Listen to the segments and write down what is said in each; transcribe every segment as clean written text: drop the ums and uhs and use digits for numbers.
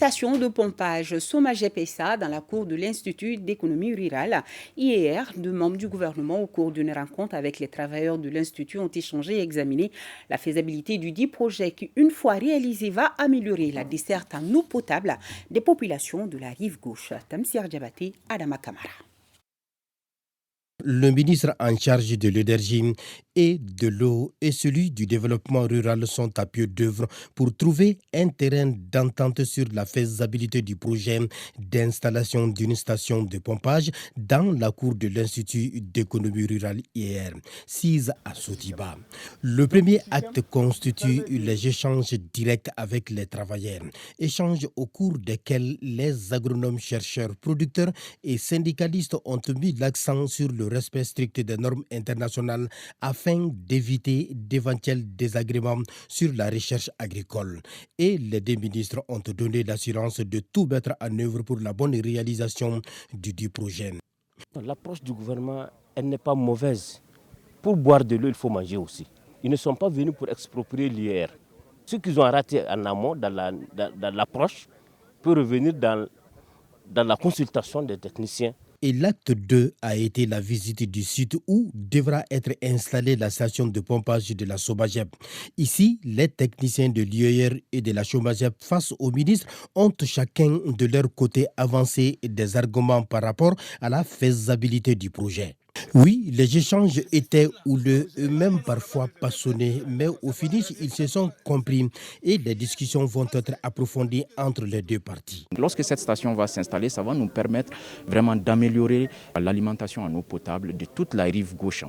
station de pompage Somagep-SA dans la cour de l'Institut d'économie rurale. Hier, deux membres du gouvernement, au cours d'une rencontre avec les travailleurs de l'Institut, ont échangé et examiné la faisabilité du dit projet qui, une fois réalisé, va améliorer la desserte en eau potable des populations de la rive gauche. Tamsir Diabaté, Adama Kamara. Le ministre en charge de l'énergie et de l'eau et celui du développement rural sont à pied d'œuvre pour trouver un terrain d'entente sur la faisabilité du projet d'installation d'une station de pompage dans la cour de l'Institut d'économie rurale hier, sise à Sotiba. Le premier acte constitue les échanges directs avec les travailleurs, échanges au cours desquels les agronomes, chercheurs, producteurs et syndicalistes ont mis l'accent sur le respect strict des normes internationales afin d'éviter d'éventuels désagréments sur la recherche agricole. Et les deux ministres ont donné l'assurance de tout mettre en œuvre pour la bonne réalisation du projet. L'approche du gouvernement, elle n'est pas mauvaise. Pour boire de l'eau, il faut manger aussi. Ils ne sont pas venus pour exproprier l'IR. Ce qu'ils ont raté en amont dans l'approche peut revenir dans la consultation des techniciens. Et l'acte 2 a été la visite du site où devra être installée la station de pompage de la Somagep. Ici, les techniciens de l'IER et de la Somagep face au ministre ont chacun de leur côté avancé des arguments par rapport à la faisabilité du projet. Oui, les échanges étaient houleux, même parfois passionnés, mais au finish, ils se sont compris et les discussions vont être approfondies entre les deux parties. Lorsque cette station va s'installer, ça va nous permettre vraiment d'améliorer l'alimentation en eau potable de toute la rive gauche,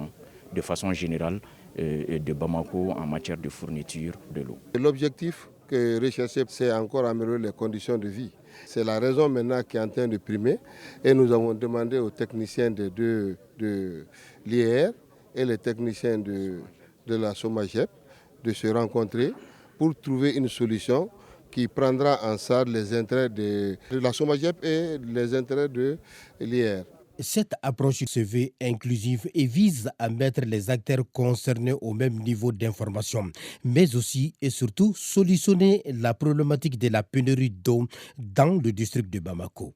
de façon générale, de Bamako en matière de fourniture de l'eau. L'objectif que rechercher, c'est encore améliorer les conditions de vie. C'est la raison maintenant qui est en train de primer et nous avons demandé aux techniciens de l'IR et les techniciens de la Somagep de se rencontrer pour trouver une solution qui prendra en charge les intérêts de la Somagep et les intérêts de l'IR. Cette approche se veut inclusive et vise à mettre les acteurs concernés au même niveau d'information, mais aussi et surtout solutionner la problématique de la pénurie d'eau dans le district de Bamako.